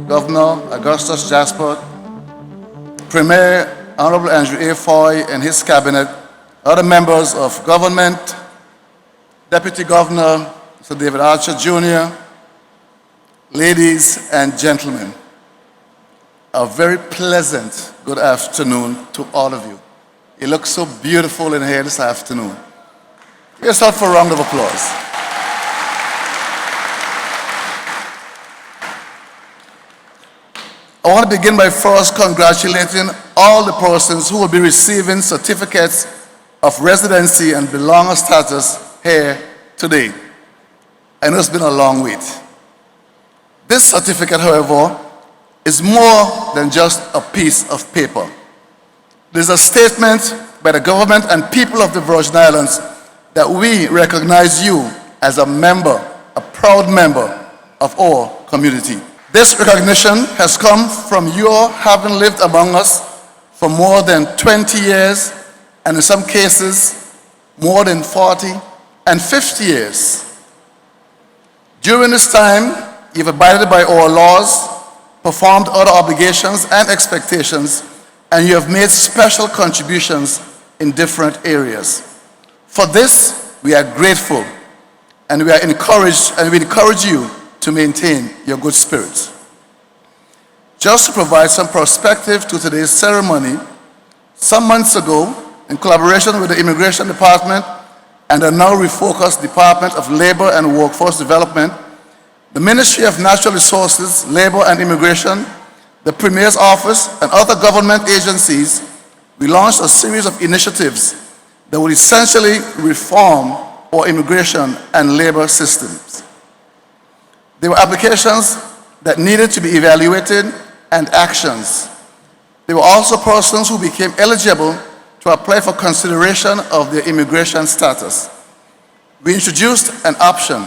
Governor Augustus Jasper, Premier Honourable Andrew A. Foy and his cabinet, other members of government, Deputy Governor Sir David Archer Jr., ladies and gentlemen, a very pleasant good afternoon to all of you. You look so beautiful in here this afternoon. Give yourself a round of applause. I want to begin by first congratulating all the persons who will be receiving certificates of residency and belonger status here today. I know it's been a long wait. This certificate, however, is more than just a piece of paper. It is a statement by the government and people of the Virgin Islands that we recognize you as a member, a proud member of our community. This recognition has come from your having lived among us for more than 20 years, and in some cases, more than 40 and 50 years. During this time, you've abided by our laws, performed other obligations and expectations, and you have made special contributions in different areas. For this, we are grateful, and we encourage you to maintain your good spirits. Just to provide some perspective to today's ceremony, some months ago, in collaboration with the Immigration Department and the now refocused Department of Labor and Workforce Development, the Ministry of Natural Resources, Labor and Immigration, the Premier's Office, and other government agencies, we launched a series of initiatives that will essentially reform our immigration and labor systems. There were applications that needed to be evaluated and actions. There were also persons who became eligible to apply for consideration of their immigration status. We introduced an option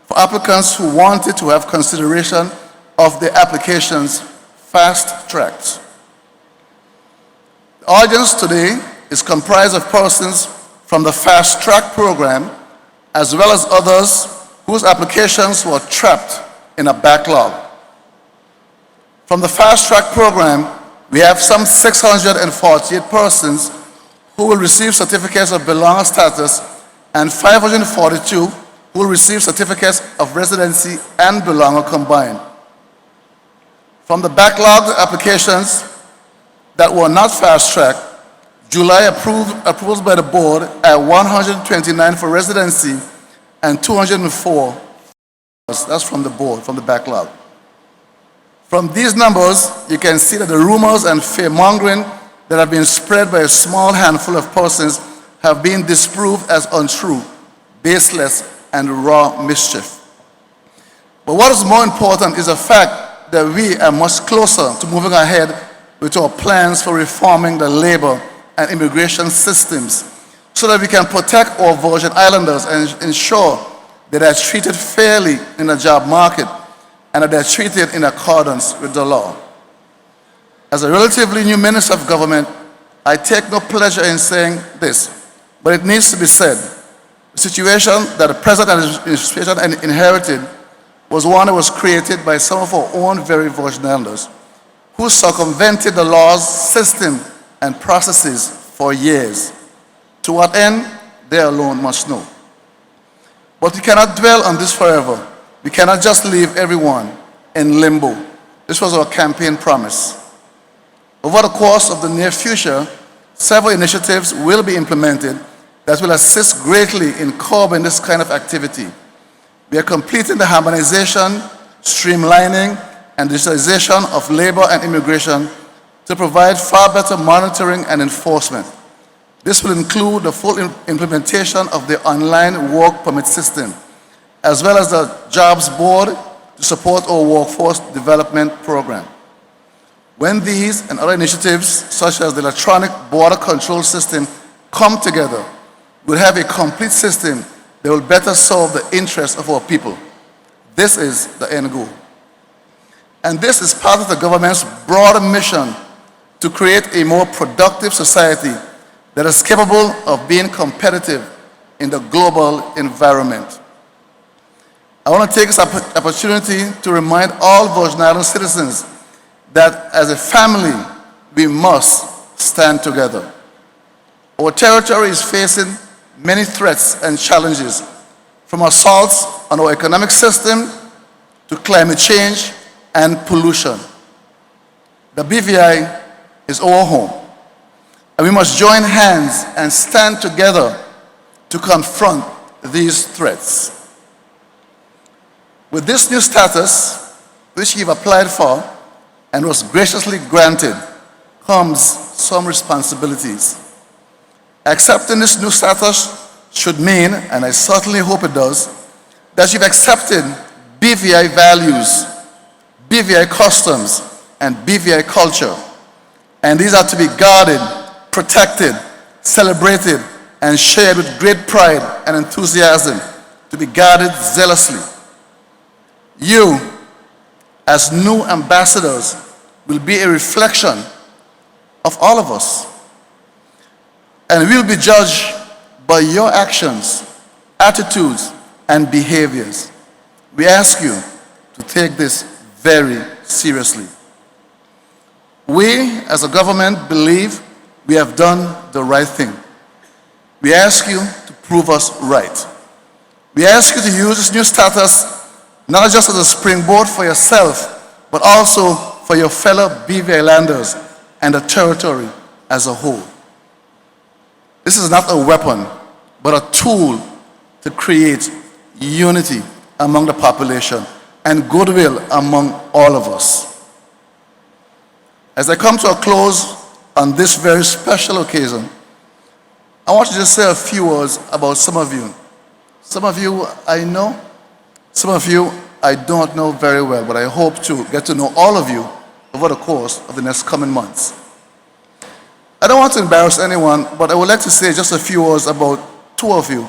for applicants who wanted to have consideration of their applications fast-tracked. The audience today is comprised of persons from the Fast Track program, as well as others whose applications were trapped in a backlog. From the Fast Track program, we have some 648 persons who will receive certificates of belonger status and 542 who will receive certificates of residency and belonger combined. From the backlogged applications that were not fast-tracked, July approvals by the board at 129 for residency and 204. That's from the board, from the backlog. From these numbers, you can see that the rumors and fear-mongering that have been spread by a small handful of persons have been disproved as untrue, baseless, and raw mischief. But what is more important is the fact that we are much closer to moving ahead with our plans for reforming the labor and immigration systems so that we can protect our Virgin Islanders and ensure that they are treated fairly in the job market and that they are treated in accordance with the law. As a relatively new Minister of Government, I take no pleasure in saying this, but it needs to be said. The situation that the President administration inherited was one that was created by some of our own very Virgin Islanders who circumvented the laws, system, and processes for years. To what end, they alone must know. But we cannot dwell on this forever. We cannot just leave everyone in limbo. This was our campaign promise. Over the course of the near future, several initiatives will be implemented that will assist greatly in curbing this kind of activity. We are completing the harmonization, streamlining, and digitalization of labor and immigration to provide far better monitoring and enforcement. This will include the full implementation of the online work permit system, as well as the Jobs Board to support our workforce development program. When these and other initiatives, such as the electronic border control system, come together, we'll have a complete system that will better serve the interests of our people. This is the end goal. And this is part of the government's broader mission to create a more productive society that is capable of being competitive in the global environment. I want to take this opportunity to remind all Virgin Islands citizens that as a family, we must stand together. Our territory is facing many threats and challenges, from assaults on our economic system to climate change and pollution. The BVI is our home, and we must join hands and stand together to confront these threats. With this new status, which you've applied for and was graciously granted, comes some responsibilities. Accepting this new status should mean, and I certainly hope it does, that you've accepted BVI values, BVI customs, and BVI culture. And these are to be guarded, protected, celebrated, and shared with great pride and enthusiasm, to be guarded zealously. You, as new ambassadors, will be a reflection of all of us. And we'll be judged by your actions, attitudes, and behaviors. We ask you to take this very seriously. We, as a government, believe we have done the right thing. We ask you to prove us right. We ask you to use this new status not just as a springboard for yourself, but also for your fellow BVI landers and the territory as a whole. This is not a weapon, but a tool to create unity among the population and goodwill among all of us. As I come to a close on this very special occasion, I want to just say a few words about some of you. Some of you I know, some of you I don't know very well, but I hope to get to know all of you over the course of the next coming months. I don't want to embarrass anyone, but I would like to say just a few words about two of you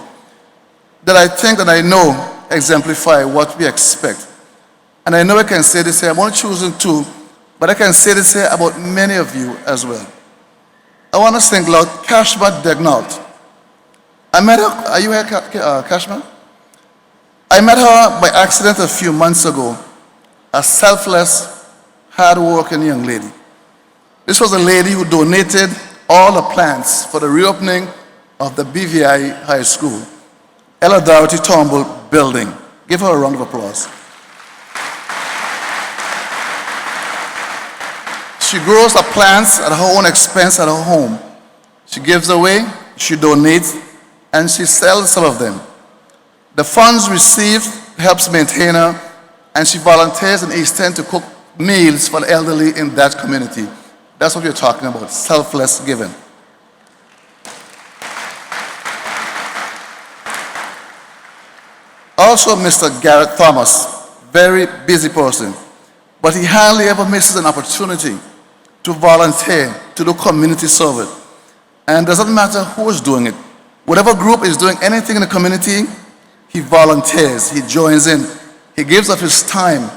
that I think that I know exemplify what we expect. And I know I can say this here, I'm only choosing two, but I can say this here about many of you as well. I want to single out Kashma Degnault. I met her, are you here, Kashma? I met her by accident a few months ago, a selfless, hard-working young lady. This was a lady who donated all the plans for the reopening of the BVI High School, Ella Dorothy Turnbull building. Give her a round of applause. She grows her plants at her own expense at her home. She gives away, she donates, and she sells some of them. The funds received helps maintain her, and she volunteers in East End to cook meals for the elderly in that community. That's what we're talking about, selfless giving. Also, Mr. Garrett Thomas, very busy person, but he hardly ever misses an opportunity to volunteer, to do community service. And it doesn't matter who is doing it. Whatever group is doing anything in the community, he volunteers, he joins in, he gives of his time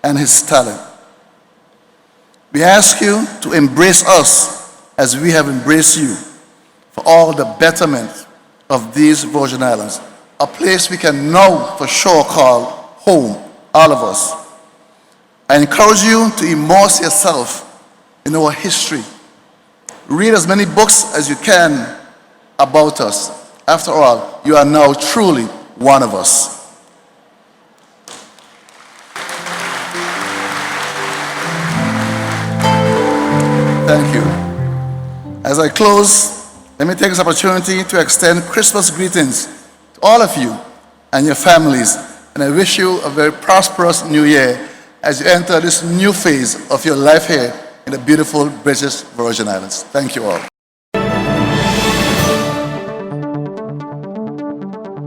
and his talent. We ask you to embrace us as we have embraced you for all the betterment of these Virgin Islands, a place we can now for sure call home, all of us. I encourage you to immerse yourself in our history. Read as many books as you can about us. After all, you are now truly one of us. Thank you. As I close, let me take this opportunity to extend Christmas greetings to all of you and your families, and I wish you a very prosperous new year as you enter this new phase of your life here in the beautiful British Virgin Islands. Thank you all.